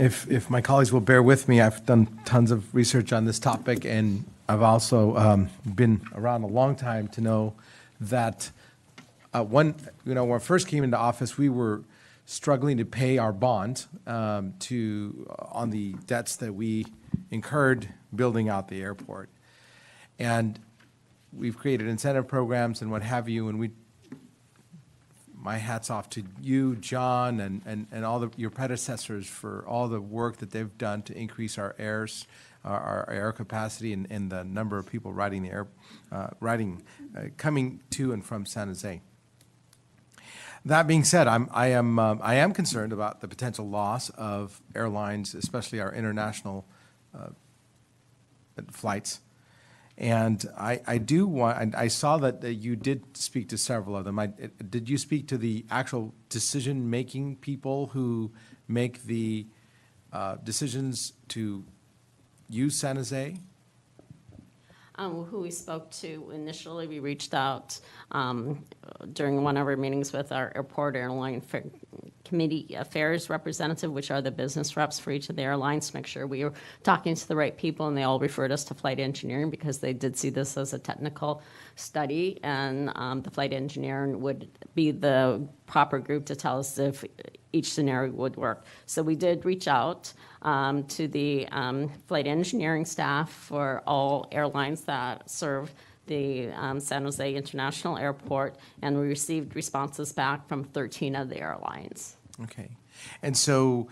If my colleagues will bear with me, I've done tons of research on this topic, and I've also been around a long time to know that when I first came into office, we were struggling to pay our bond on the debts that we incurred building out the airport. And we've created incentive programs and what have you, and my hat's off to you, John, and all your predecessors for all the work that they've done to increase our air capacity and the number of people riding the air, coming to and from San Jose. That being said, I am concerned about the potential loss of airlines, especially our international flights. And I saw that you did speak to several of them. Did you speak to the actual decision-making people who make the decisions to use San Jose? Who we spoke to initially, we reached out during one of our meetings with our airport airline committee affairs representative, which are the business reps for each of the airlines, to make sure we were talking to the right people, and they all referred us to flight engineering because they did see this as a technical study, and the flight engineer would be the proper group to tell us if each scenario would work. So we did reach out to the flight engineering staff for all airlines that serve the San Jose International Airport, and we received responses back from 13 of the airlines. Okay. And so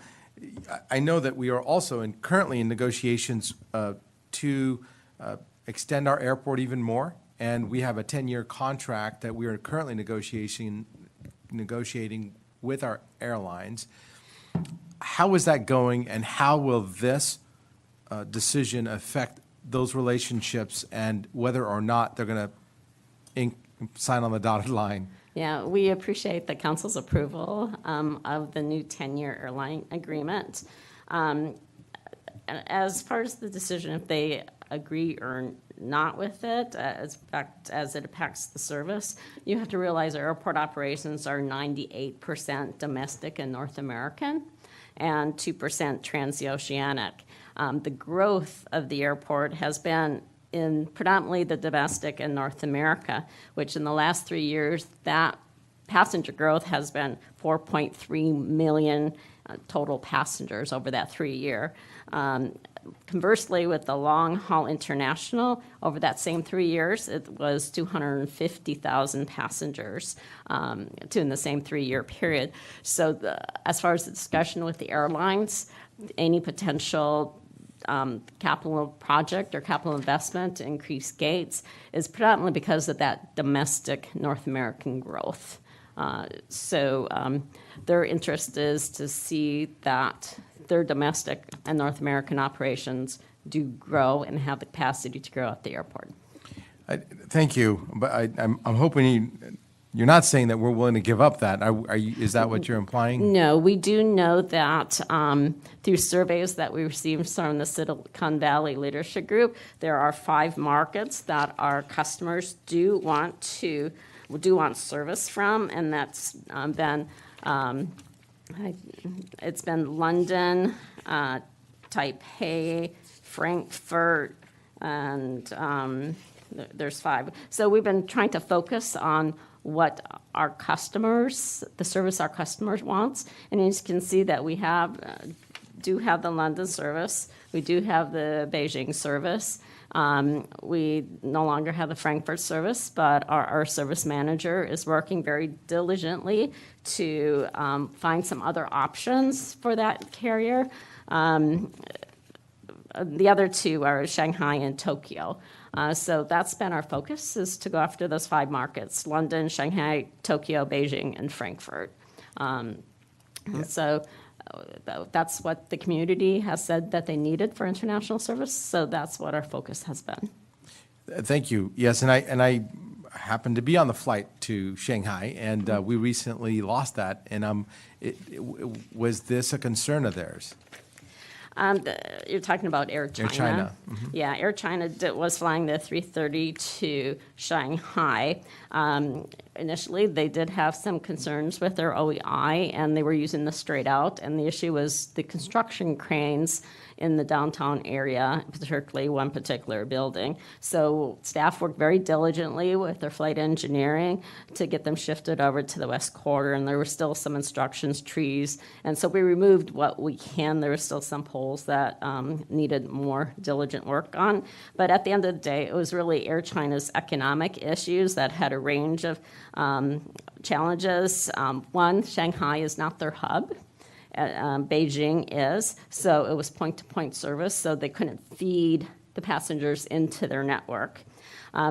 I know that we are also currently in negotiations to extend our airport even more, and we have a 10-year contract that we are currently negotiating with our airlines. How is that going, and how will this decision affect those relationships and whether or not they're going to sign on the dotted line? Yeah, we appreciate the council's approval of the new 10-year airline agreement. As far as the decision, if they agree or not with it, as it impacts the service, you have to realize our airport operations are 98% domestic and North American and 2% transoceanic. The growth of the airport has been in predominantly the domestic and North America, which in the last 3 years, that passenger growth has been 4.3 million total passengers over that 3-year. Conversely, with the long-haul international, over that same 3 years, it was 250,000 passengers in the same 3-year period. So as far as the discussion with the airlines, any potential capital project or capital investment to increase gates is predominantly because of that domestic North American growth. Their interest is to see that their domestic and North American operations do grow and have the capacity to grow at the airport. Thank you, but I'm hoping you're not saying that we're willing to give up that. Is that what you're implying? No, we do know that through surveys that we received from the Silicon Valley Leadership Group, there are 5 markets that our customers do want service from, and that's it's been London, Taipei, Frankfurt, and there's 5. So we've been trying to focus on what our customers, the service our customers wants, and as you can see that we do have the London service, we do have the Beijing service. We no longer have the Frankfurt service, but our service manager is working very diligently to find some other options for that carrier. The other 2 are Shanghai and Tokyo. So that's been our focus, is to go after those 5 markets: London, Shanghai, Tokyo, Beijing, and Frankfurt. So that's what the community has said that they needed for international service. So that's what our focus has been. Thank you. Yes, and I happened to be on the flight to Shanghai, and we recently lost that. And was this a concern of theirs? You're talking about Air China. Air China. Yeah, Air China was flying the 330 to Shanghai. Initially, they did have some concerns with their OEI, and they were using the straight out. And the issue was the construction cranes in the downtown area, particularly one particular building. So staff worked very diligently with their flight engineering to get them shifted over to the west quarter, and there were still some instructions trees. And so we removed what we can. There were still some poles that needed more diligent work on. But at the end of the day, it was really Air China's economic issues that had a range of challenges. One, Shanghai is not their hub. Beijing is, so it was point-to-point service, so they couldn't feed the passengers into their network.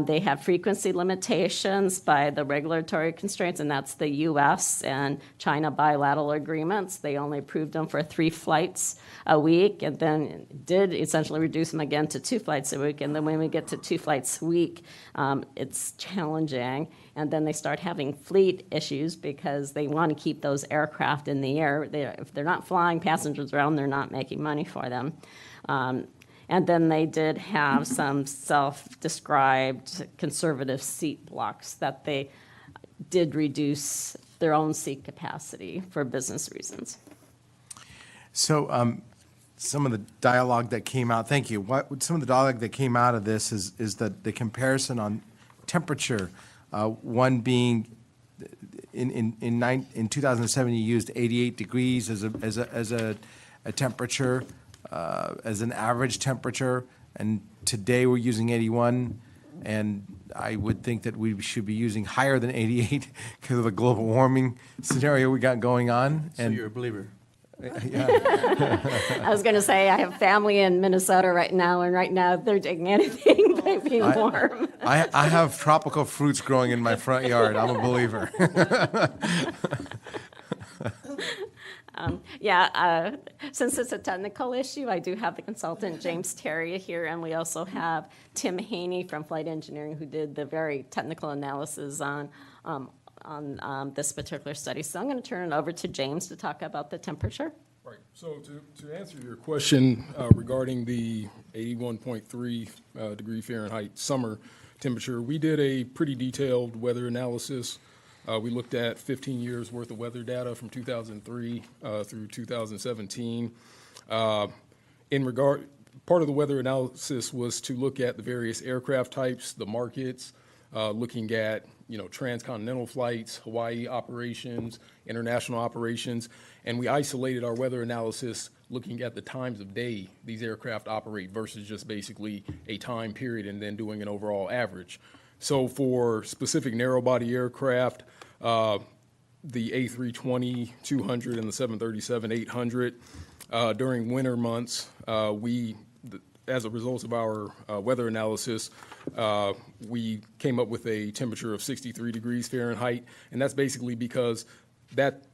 They have frequency limitations by the regulatory constraints, and that's the U.S. and China bilateral agreements. They only approved them for 3 flights a week, and then did essentially reduce them again to 2 flights a week. And then when we get to 2 flights a week, it's challenging. And then they start having fleet issues because they want to keep those aircraft in the air. If they're not flying passengers around, they're not making money for them. And then they did have some self-described conservative seat blocks that they did reduce their own seat capacity for business reasons. So some of the dialogue that came out, thank you. Some of the dialogue that came out of this is that the comparison on temperature, one being in 2007 you used 88 degrees as a temperature. As an average temperature, and today we're using 81, and I would think that we should be using higher than 88 because of the global warming scenario we got going on. So you're a believer. I was going to say, I have family in Minnesota right now, and right now they're taking anything but being warm. I have tropical fruits growing in my front yard. I'm a believer. Since it's a technical issue, I do have the consultant, James Terry, here, and we also have Tim Haney from Flight Engineering, who did the very technical analysis on this particular study. So I'm going to turn it over to James to talk about the temperature. Right. So to answer your question regarding the 81.3 degree Fahrenheit summer temperature, we did a pretty detailed weather analysis. We looked at 15 years worth of weather data from 2003 through 2017. Part of the weather analysis was to look at the various aircraft types, the markets, looking at transcontinental flights, Hawaii operations, international operations, and we isolated our weather analysis looking at the times of day these aircraft operate versus just basically a time period and then doing an overall average. So for specific narrow-body aircraft, the A320-200 and the 737-800, during winter months, as a result of our weather analysis, we came up with a temperature of 63 degrees Fahrenheit, and that's basically because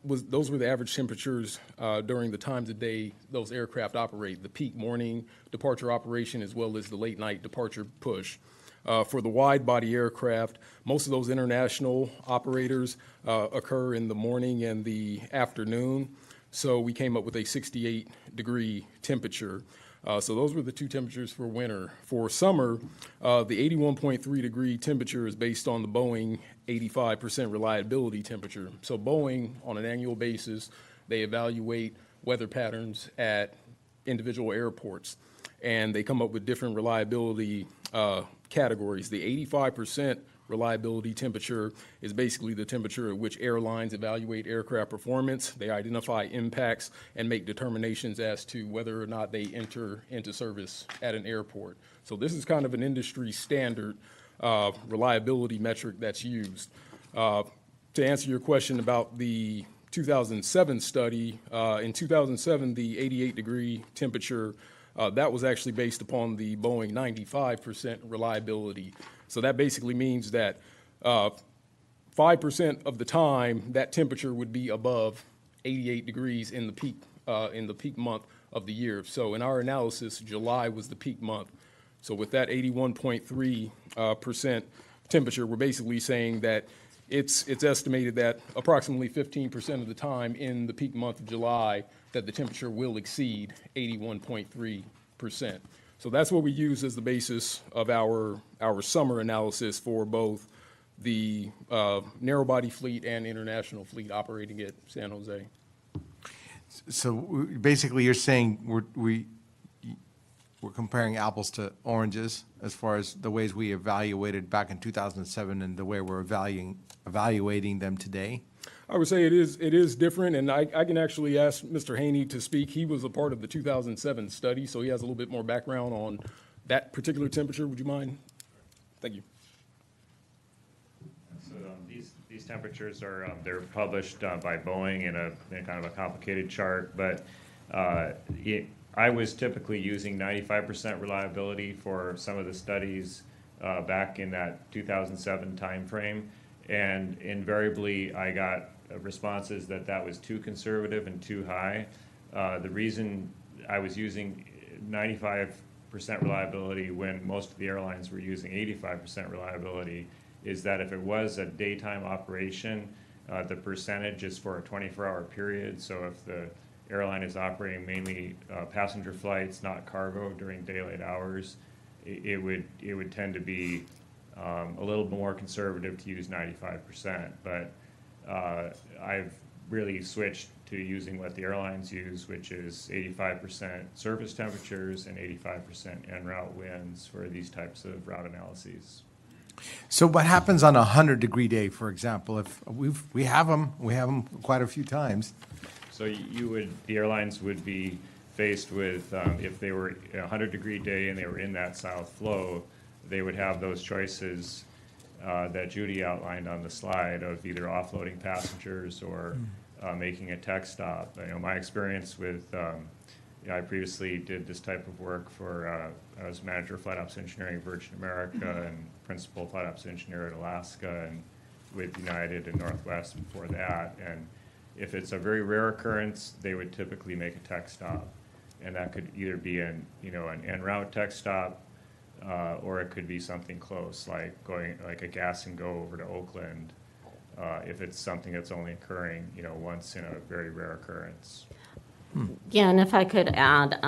those were the average temperatures during the times of day those aircraft operate, the peak morning departure operation as well as the late night departure push. For the wide-body aircraft, most of those international operators occur in the morning and the afternoon, so we came up with a 68-degree temperature. So those were the 2 temperatures for winter. For summer, the 81.3-degree temperature is based on the Boeing 85% reliability temperature. So Boeing, on an annual basis, they evaluate weather patterns at individual airports, and they come up with different reliability categories. The 85% reliability temperature is basically the temperature at which airlines evaluate aircraft performance. They identify impacts and make determinations as to whether or not they enter into service at an airport. So this is kind of an industry standard reliability metric that's used. To answer your question about the 2007 study, in 2007, the 88-degree temperature that was actually based upon the Boeing 95% reliability. So that basically means that 5% of the time that temperature would be above 88 degrees in the peak month of the year. So in our analysis, July was the peak month. So with that 81.3% temperature, we're basically saying that it's estimated that approximately 15% of the time in the peak month of July, that the temperature will exceed 81.3%. So that's what we use as the basis of our summer analysis for both the narrow-body fleet and international fleet operating at San Jose. So basically, you're saying we're comparing apples to oranges as far as the ways we evaluated back in 2007 and the way we're evaluating them today? I would say it is different, and I can actually ask Mr. Haney to speak. He was a part of the 2007 study, so he has a little bit more background on that particular temperature. Would you mind? Thank you. So these temperatures are they're published by Boeing in a kind of a complicated chart, but I was typically using 95% reliability for some of the studies back in that 2007 timeframe, and invariably I got responses that was too conservative and too high. The reason I was using 95% reliability when most of the airlines were using 85% reliability is that if it was a daytime operation, the percentage is for a 24-hour period. So if the airline is operating mainly passenger flights, not cargo during daylight hours, it would tend to be a little more conservative to use 95%. But I've really switched to using what the airlines use, which is 85% surface temperatures and 85% en route winds for these types of route analyses. So what happens on a 100-degree day, for example? If we have them quite a few times. So the airlines would be faced with, if they were a 100-degree day and they were in that south flow, they would have those choices that Judy outlined on the slide of either offloading passengers or making a tech stop. My experience with, I previously did this type of work for, I was manager of flight ops engineering at Virgin America and principal flight ops engineer at Alaska and with United and Northwest before that. And if it's a very rare occurrence, they would typically make a tech stop. And that could either be an en route tech stop, or it could be something close, like a gas and go over to Oakland, if it's something that's only occurring, once in a very rare occurrence. Yeah, and if I could add,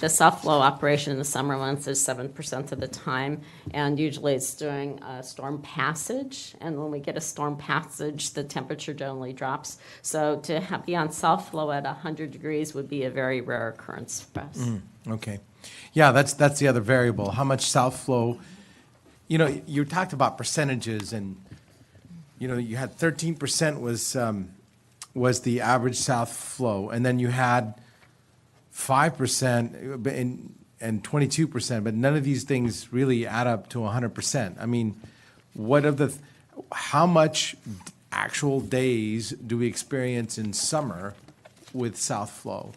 the soft flow operation in the summer months is 7% of the time, and usually it's during a storm passage. And when we get a storm passage, the temperature generally drops. So to be on soft flow at 100 degrees would be a very rare occurrence for us. Okay. Yeah, that's the other variable. How much south flow? You talked about percentages, and you had 13% was the average south flow, and then you had 5% and 22%, but none of these things really add up to 100%. I mean, how much actual days do we experience in summer with south flow?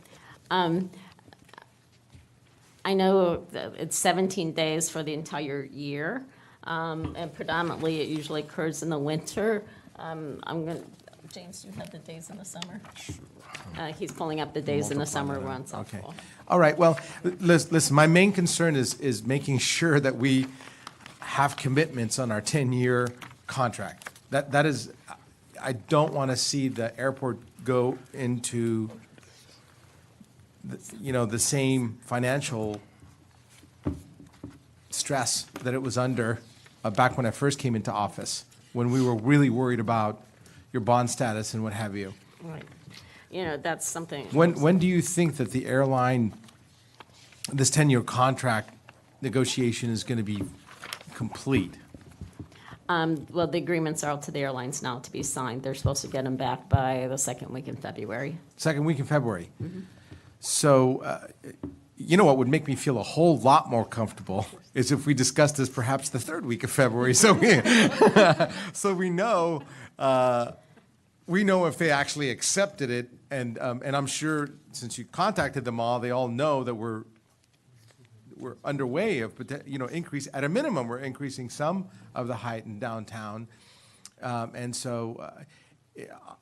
I know that it's 17 days for the entire year, and predominantly it usually occurs in the winter. James, do you have the days in the summer? He's pulling up the days in the summer we're on south Okay. flow. All right. Well, listen, my main concern is making sure that we have commitments on our 10-year contract. That is, I don't want to see the airport go into the same financial stress that it was under back when I first came into office, when we were really worried about your bond status and what have you. Right. That's something. When do you think that the airline, this 10-year contract negotiation is going to be complete? Well, the agreements are out to the airlines now to be signed. They're supposed to get them back by the second week in February. Second week in February. So, what would make me feel a whole lot more comfortable is if we discussed this perhaps the third week of February. So we know if they actually accepted it, and I'm sure since you contacted them all, they all know that we're underway of increase at a minimum. We're increasing some of the height in downtown, and so.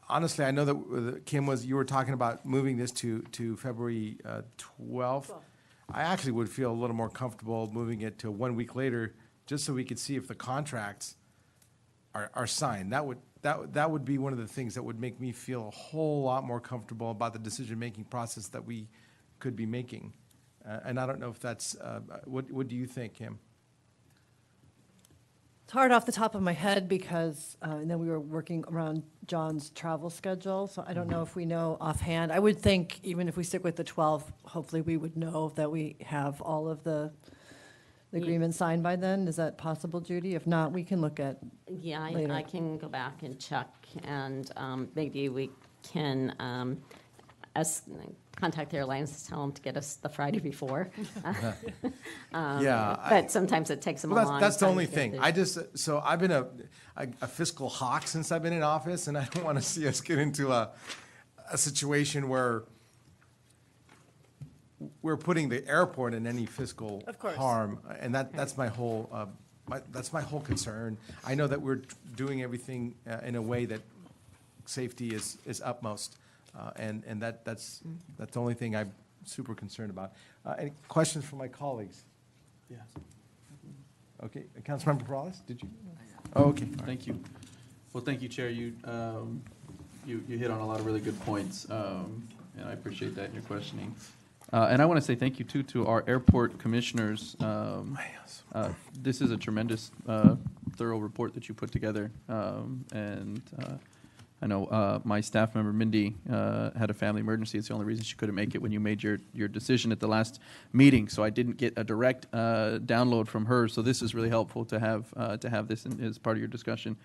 Honestly, I know that Kim you were talking about moving this to February 12th. I actually would feel a little more comfortable moving it to 1 week later, just so we could see if the contracts are signed. That that would be one of the things that would make me feel a whole lot more comfortable about the decision-making process that we could be making. And I don't know if that's, what do you think, Kim? It's hard off the top of my head because, and then we were working around John's travel schedule, so I don't know if we know offhand. I would think even if we stick with the 12, hopefully we would know that we have all of the agreements signed by then. Is that possible, Judy? If not, we can look at, Yeah, later. I can go back and check, and maybe we can contact the airlines, tell them to get us the Friday before. Yeah. But sometimes it takes them a Well, long time. that's the only to get thing. there. So I've been a fiscal hawk since I've been in office, and I don't want to see us get into a situation where we're putting the airport in any fiscal Of course. harm. And that's my whole, that's my whole concern. I know that we're doing everything in a way that safety is utmost. And that's the only thing I'm super concerned about. Any questions from my colleagues? Yes. Okay, Councilmember Perales, did you? Oh, okay. Thank you. Well, thank you, Chair. You hit on a lot of really good points, and I appreciate that in your questioning. And I want to say thank you, too, to our airport commissioners. This is a tremendous, thorough report that you put together. And I know my staff member, Mindy, had a family emergency. It's the only reason she couldn't make it when you made your decision at the last meeting. So I didn't get a direct download from her. So this is really helpful to have this as part of your discussion.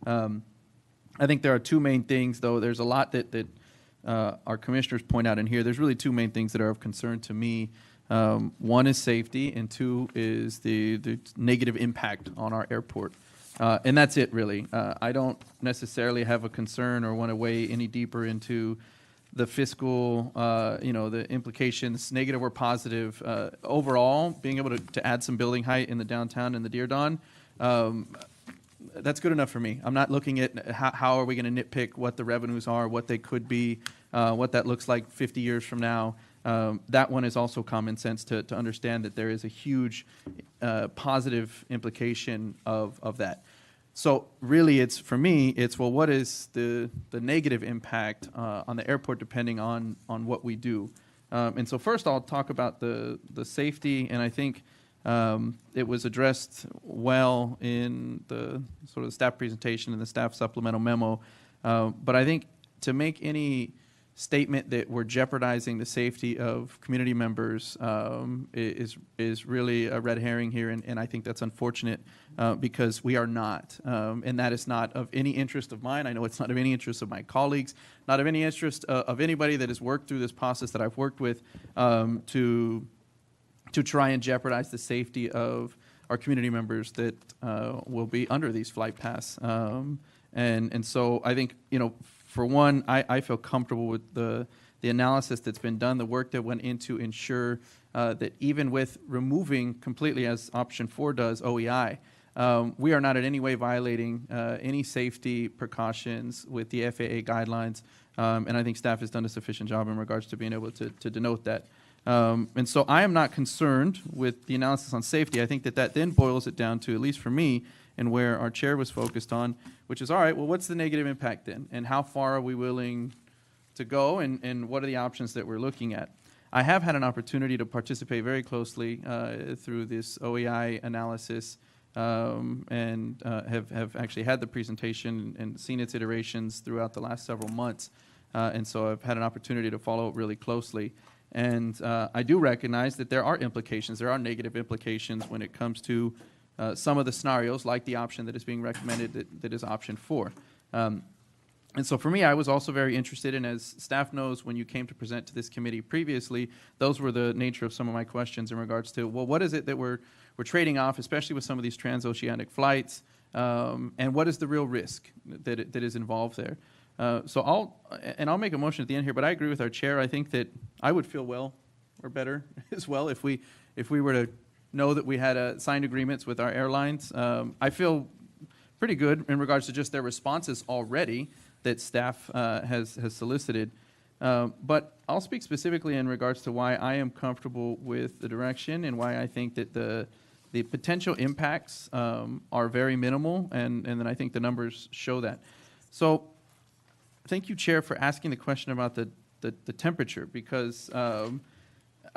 I think there are two main things, though. There's a lot that our commissioners point out in here. There's really two main things that are of concern to me. One is safety, and two is the negative impact on our airport. And that's it, really. I don't necessarily have a concern or want to weigh any deeper into the fiscal, the implications, negative or positive. Overall, being able to add some building height in the downtown and the Deer Dawn, that's good enough for me. I'm not looking at how are we going to nitpick what the revenues are, what they could be, what that looks like 50 years from now. That one is also common sense to understand that there is a huge positive implication of that. So really, it's for me, it's, well, what is the negative impact on the airport depending on what we do? And so first I'll talk about the safety, and I think it was addressed well in the sort of the staff presentation and the staff supplemental memo. But I think to make any statement that we're jeopardizing the safety of community members is really a red herring here, and I think that's unfortunate because we are not, and that is not of any interest of mine. I know it's not of any interest of my colleagues, not of any interest of anybody that has worked through this process that I've worked with to try and jeopardize the safety of our community members that will be under these flight paths. And so I think, for one, I feel comfortable with the analysis that's been done, the work that went into ensure that even with removing completely, as option 4 does, OEI, we are not in any way violating any safety precautions with the FAA guidelines. And I think staff has done a sufficient job in regards to being able to denote that. And so I am not concerned with the analysis on safety. I think that then boils it down to, at least for me, and where our chair was focused on, which is, all right, well, what's the negative impact then? And how far are we willing to go, and what are the options that we're looking at? I have had an opportunity to participate very closely through this OEI analysis and have actually had the presentation and seen its iterations throughout the last several months. And so I've had an opportunity to follow it really closely. And I do recognize that there are implications, there are negative implications when it comes to some of the scenarios, like the option that is being recommended that is option 4. And so for me, I was also very interested in, as staff knows, when you came to present to this committee previously, those were the nature of some of my questions in regards to, well, what is it that we're trading off, especially with some of these transoceanic flights, and what is the real risk that is involved there? So I'll make a motion at the end here, but I agree with our chair. I think that I would feel well or better as well if we were to know that we had signed agreements with our airlines. I feel pretty good in regards to just their responses already that staff has solicited. But I'll speak specifically in regards to why I am comfortable with the direction and why I think that the potential impacts are very minimal, and then I think the numbers show that. So, thank you, Chair, for asking the question about the temperature, because I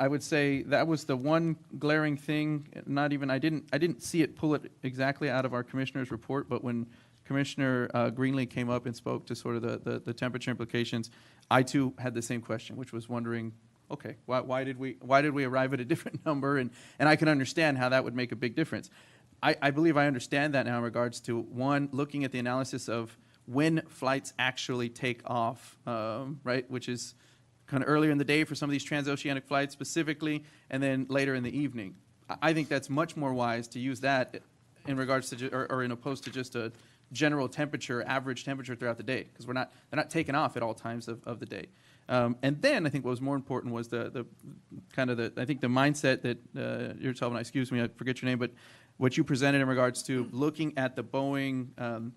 would say that was the one glaring thing, not even, I didn't see it pull it exactly out of our commissioner's report, but when Commissioner Greenlee came up and spoke to sort of the temperature implications, I too had the same question, which was wondering, okay, why did we arrive at a different number? And I can understand how that would make a big difference. I believe I understand that now in regards to, one, looking at the analysis of when flights actually take off, right, which is kind of earlier in the day for some of these transoceanic flights specifically, and then later in the evening. I think that's much more wise to use that in regards to, or in opposed to just a general temperature, average temperature throughout the day, because they're not taking off at all times of the day. And then I think what was more important was the kind of I think the mindset that yourself and I, excuse me, I forget your name, but what you presented in regards to looking at the Boeing,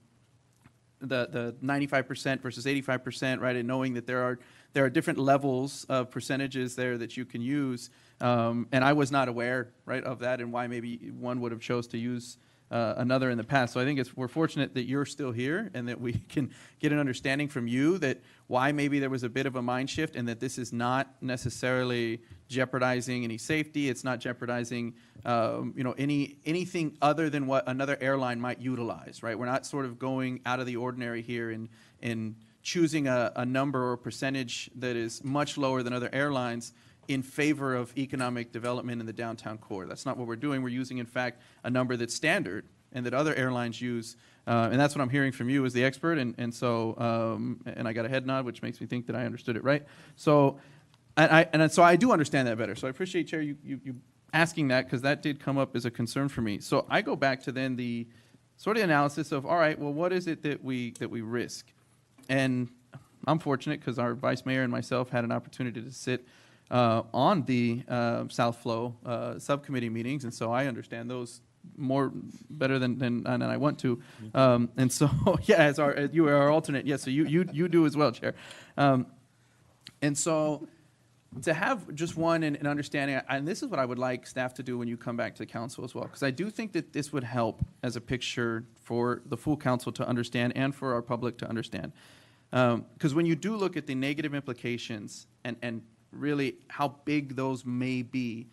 the 95% versus 85%, right, and knowing that there are different levels of percentages there that you can use, and I was not aware, right, of that, and why maybe one would have chose to use another in the past. So I think we're fortunate that you're still here and that we can get an understanding from you that why maybe there was a bit of a mind shift, and that this is not necessarily jeopardizing any safety. It's not jeopardizing anything other than what another airline might utilize, right? We're not sort of going out of the ordinary here in choosing a number or percentage that is much lower than other airlines in favor of economic development in the downtown core. That's not what we're doing. We're using, in fact, a number that's standard and that other airlines use. And that's what I'm hearing from you as the expert. And so I got a head nod, which makes me think that I understood it right. So, so I do understand that better. So I appreciate, Chair, you asking that, because that did come up as a concern for me. So I go back to then the sort of analysis of, all right, well, what is it that we risk? And I'm fortunate because our Vice Mayor and myself had an opportunity to sit on the South Flow subcommittee meetings, and so I understand those better than I want to. And so, yeah, as you are our alternate, yes, so you do as well, Chair. And so to have just one and understanding, and this is what I would like staff to do when you come back to the council as well, because I do think that this would help as a picture for the full council to understand and for our public to understand. Because when you do look at the negative implications and really how big those may be,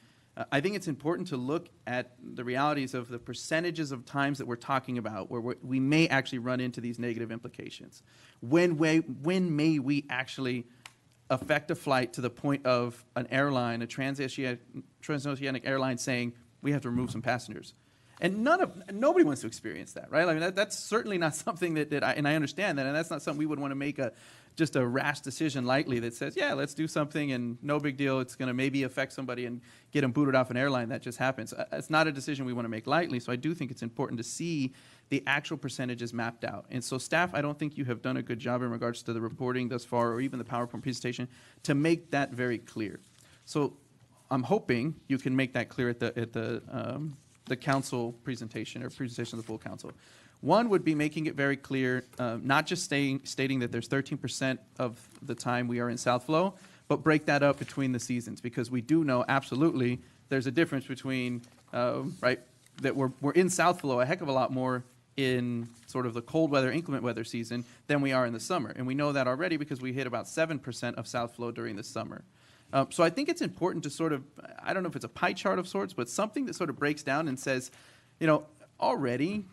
I think it's important to look at the realities of the percentages of times that we're talking about where we may actually run into these negative implications. When may we actually affect a flight to the point of an airline, a transoceanic airline saying, we have to remove some passengers? And nobody wants to experience that, right? I mean, that's certainly not something that I understand that, and that's not something we would want to make just a rash decision lightly that says, yeah, let's do something and no big deal. It's going to maybe affect somebody and get them booted off an airline. That just happens. It's not a decision we want to make lightly, so I do think it's important to see the actual percentages mapped out. And so staff, I don't think you have done a good job in regards to the reporting thus far or even the PowerPoint presentation to make that very clear. So I'm hoping you can make that clear at the council presentation or presentation of the full council. One would be making it very clear, not just stating that there's 13% of the time we are in South Flow, but break that up between the seasons, because we do know absolutely there's a difference between, right, that we're in South Flow a heck of a lot more in sort of the cold weather, inclement weather season than we are in the summer. And we know that already because we hit about 7% of South Flow during the summer. So I think it's important to sort of, I don't know if it's a pie chart of sorts, but something that sort of breaks down and says, already,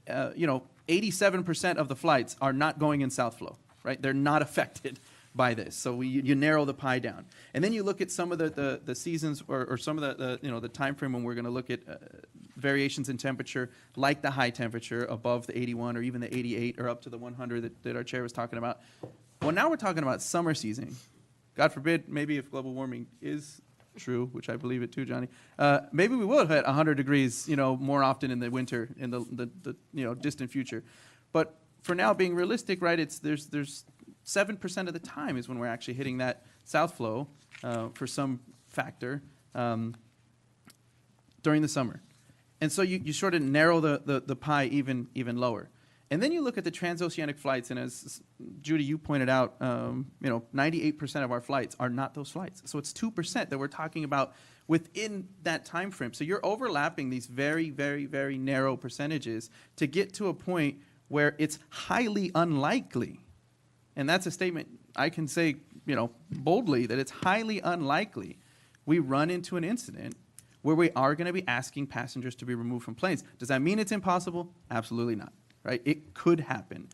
87% of the flights are not going in South Flow, right? They're not affected by this. So you narrow the pie down. And then you look at some of the seasons or some of the time frame when we're going to look at variations in temperature, like the high temperature above the 81 or even the 88 or up to the 100 that our chair was talking about. Well, now we're talking about summer season. God forbid, maybe if global warming is true, which I believe it too, Johnny, maybe we will hit 100 degrees, more often in the winter, in the distant future. But for now, being realistic, right, there's 7% of the time is when we're actually hitting that South Flow for some factor during the summer. And so you sort of narrow the pie even lower. And then you look at the transoceanic flights, and as Judy, you pointed out, 98% of our flights are not those flights. So it's 2% that we're talking about within that time frame. So you're overlapping these very, very, very narrow percentages to get to a point where it's highly unlikely, and that's a statement I can say, boldly, that it's highly unlikely we run into an incident where we are going to be asking passengers to be removed from planes. Does that mean it's impossible? Absolutely not, right? It could happen.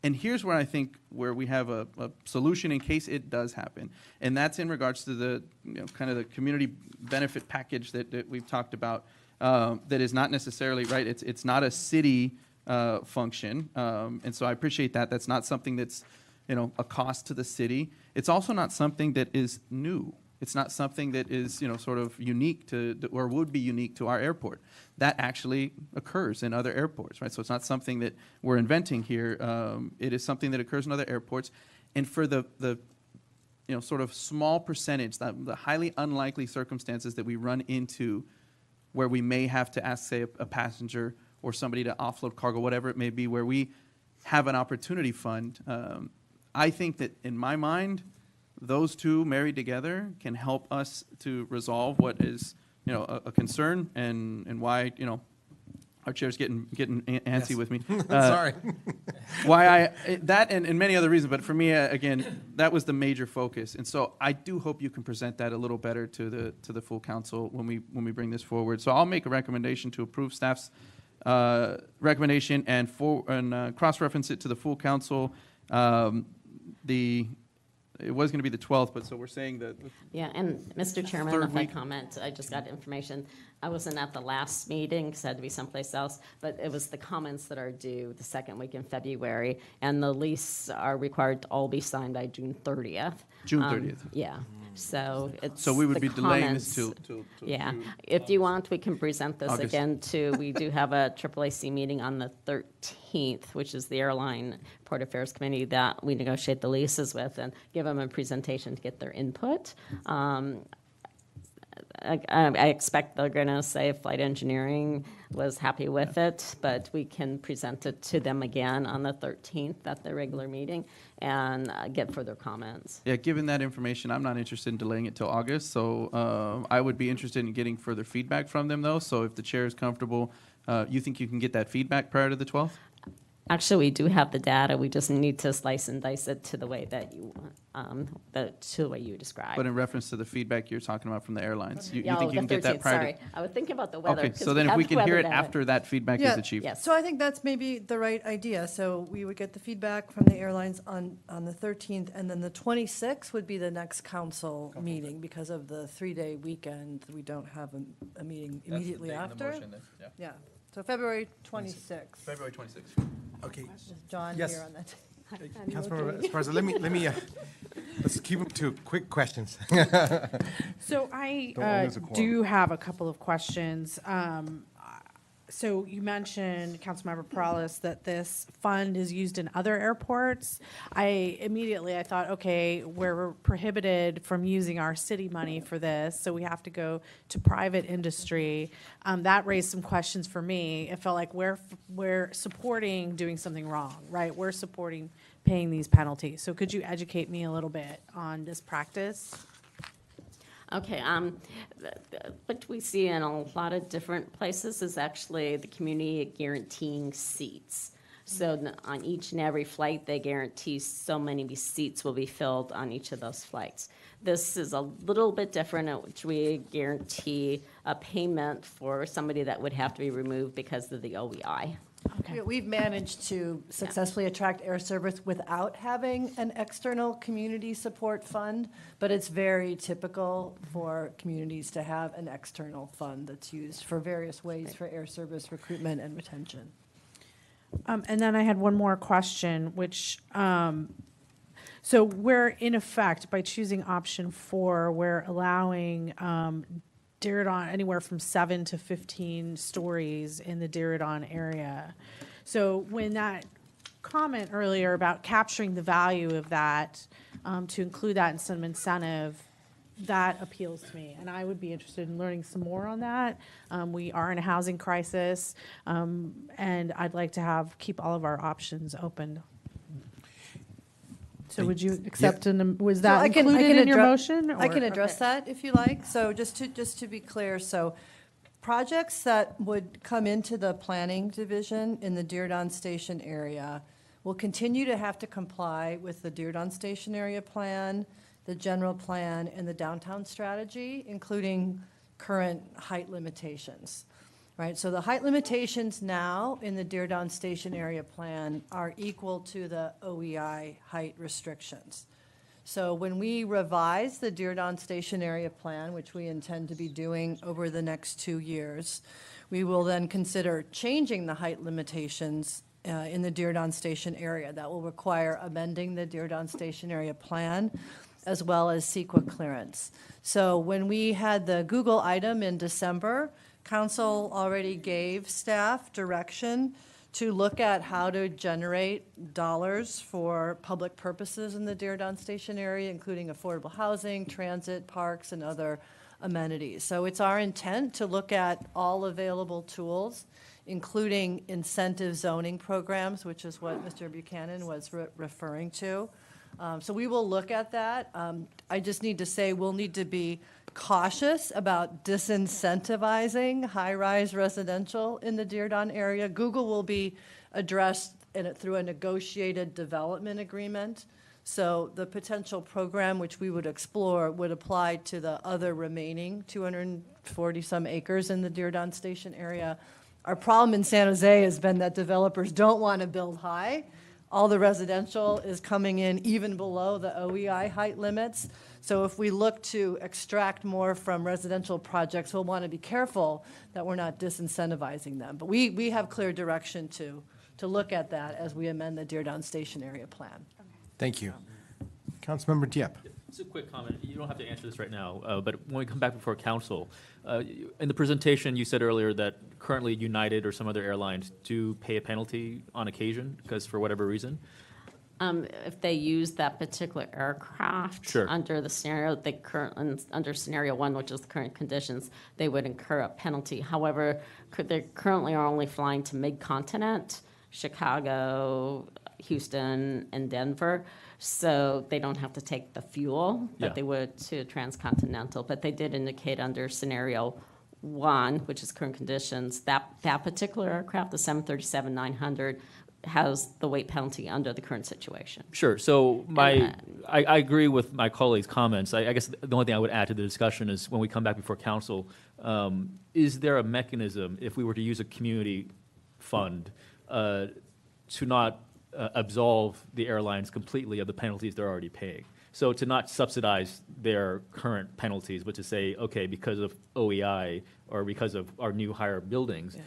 And here's where I think where we have a solution in case it does happen, and that's in regards to the kind of the community benefit package that we've talked about. That is not necessarily right. It's not a city function, and so I appreciate that. That's not something that's a cost to the city. It's also not something that is new. It's not something that is sort of unique to or would be unique to our airport. That actually occurs in other airports, right? So it's not something that we're inventing here. It is something that occurs in other airports, and for the sort of small percentage, the highly unlikely circumstances that we run into where we may have to ask, say, a passenger or somebody to offload cargo, whatever it may be, where we have an opportunity fund, I think that in my mind, those two married together can help us to resolve what is, a concern and why, our chair's getting antsy Yes. with me. Sorry. Why that and many other reasons, but for me, again, that was the major focus. And so I do hope you can present that a little better to the full council when we bring this forward. So I'll make a recommendation to approve staff's recommendation and cross-reference it to the full council. It was going to be the 12th, but so we're saying that. Yeah, and Mr. Chairman, Third if I week. comment, I just got information. I wasn't at the last meeting, because I had to be someplace else, but it was the comments that are due the second week in February, and the lease are required to all be signed by June 30th. June 30th. Yeah, so it's So we would the be delaying this comments- till Yeah, June. if you want, we can present this August. again too. We do have a AAAC meeting on the 13th, which is the Airline Port Affairs Committee that we negotiate the leases with, and give them a presentation to get their input. I expect they're going to say flight engineering was happy with it, but we can present it to them again on the 13th at the regular meeting and get further comments. Yeah, given that information, I'm not interested in delaying it till August, so I would be interested in getting further feedback from them, though. So if the chair is comfortable, you think you can get that feedback prior to the 12th? Actually, we do have the data. We just need to slice and dice it to the way that you, to the way you described. But in reference to the feedback you're talking about from the airlines, you Yeah, think you the can get that 13th, prior to? sorry. I was thinking about the weather. Okay, 'cause so then if have we can hear weather it data. after that feedback is Yeah. achieved. Yes. So I think that's maybe the right idea. So we would get the feedback from the airlines on the 13th, and then the 26th would be the next council meeting. Because of the 3-day weekend, we don't have a meeting immediately after. Yeah, so February 26th. February 26th. Okay. Is John Yes. here on that? Councilmember Esparza, let me, let's keep them to quick questions. So I Don't wanna lose a quorum. do have a couple of questions. So you mentioned, Councilmember Perales, that this fund is used in other airports. I thought, okay, we're prohibited from using our city money for this, so we have to go to private industry. That raised some questions for me. It felt like we're supporting doing something wrong, right? We're supporting paying these penalties. So could you educate me a little bit on this practice? Okay, what we see in a lot of different places is actually the community guaranteeing seats. So on each and every flight, they guarantee so many seats will be filled on each of those flights. This is a little bit different, at which we guarantee a payment for somebody that would have to be removed because of the OEI. We've managed to successfully attract air service without having an external community support fund, but it's very typical for communities to have an external fund that's used for various ways for air service recruitment and retention. And then I had one more question, which, so we're in effect, by choosing option 4, we're allowing Diridon anywhere from 7 to 15 stories in the Diridon area. So when that comment earlier about capturing the value of that, to include that in some incentive, that appeals to me, and I would be interested in learning some more on that. We are in a housing crisis, and I'd like to keep all of our options open. So would you accept, was So that I can included in your addre- motion? I can or- address okay. that if you like. So just to be clear, so projects that would come into the planning division in the Diridon Station area will continue to have to comply with the Diridon Station area plan, the general plan, and the downtown strategy, including current height limitations. Right, so the height limitations now in the Diridon Station area plan are equal to the OEI height restrictions. So when we revise the Diridon Station area plan, which we intend to be doing over the next 2 years, we will then consider changing the height limitations in the Diridon Station area. That will require amending the Diridon Station area plan as well as CEQA clearance. So when we had the Google item in December, Council already gave staff direction to look at how to generate dollars for public purposes in the Diridon Station area, including affordable housing, transit, parks, and other amenities. So it's our intent to look at all available tools, including incentive zoning programs, which is what Mr. Buchanan was referring to. So we will look at that. I just need to say we'll need to be cautious about disincentivizing high-rise residential in the Diridon area. Google will be addressed through a negotiated development agreement. So the potential program which we would explore would apply to the other remaining 240-some acres in the Diridon Station area. Our problem in San Jose has been that developers don't want to build high. All the residential is coming in even below the OEI height limits. So if we look to extract more from residential projects, we'll want to be careful that we're not disincentivizing them. But we have clear direction to look at that as we amend the Diridon Station area plan. Thank you. Councilmember Dieppe. Just a quick comment. You don't have to answer this right now, but when we come back before council, in the presentation, you said earlier that currently United or some other airlines do pay a penalty on occasion because for whatever reason. If they use that particular aircraft. Sure. Under the scenario, under scenario 1, which is the current conditions, they would incur a penalty. However, they currently are only flying to mid-continent, Chicago, Houston, and Denver. So they don't have to take the fuel that Yeah. they would to transcontinental. But they did indicate under scenario 1, which is current conditions, that particular aircraft, the 737-900, has the weight penalty under the current situation. Sure. So I agree with my colleague's comments. I guess the only thing I would add to the discussion is when we come back before council, is there a mechanism, if we were to use a community fund, to not absolve the airlines completely of the penalties they're already paying? So to not subsidize their current penalties, but to say, okay, because of OEI or because of our new higher buildings,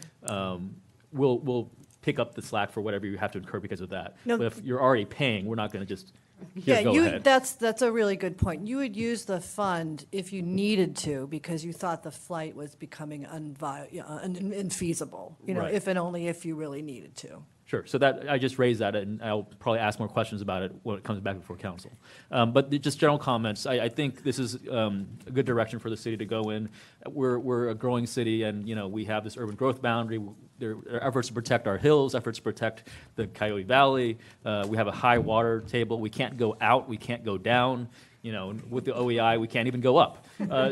we'll pick up the slack for whatever you have to incur because of that. No. But if you're already paying, we're not going to just, here, go ahead. That's a really good point. You would use the fund if you needed to because you thought the flight was becoming infeasible, Right. if and only if you really needed to. Sure. So that, I just raised that, and I'll probably ask more questions about it when it comes back before council. But just general comments, I think this is a good direction for the city to go in. We're a growing city, and, we have this urban growth boundary. There are efforts to protect our hills, efforts to protect the Coyote Valley. We have a high water table. We can't go out, we can't go down. With the OEI, we can't even go up.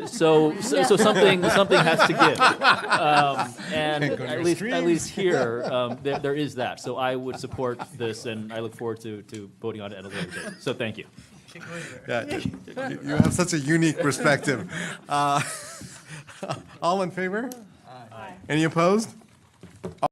So something has to give. And at least here, there is that. So I would support this, and I look forward to voting on it at a later date. So thank you. Yeah, you have such a unique perspective. All in favor? Aye. Any opposed?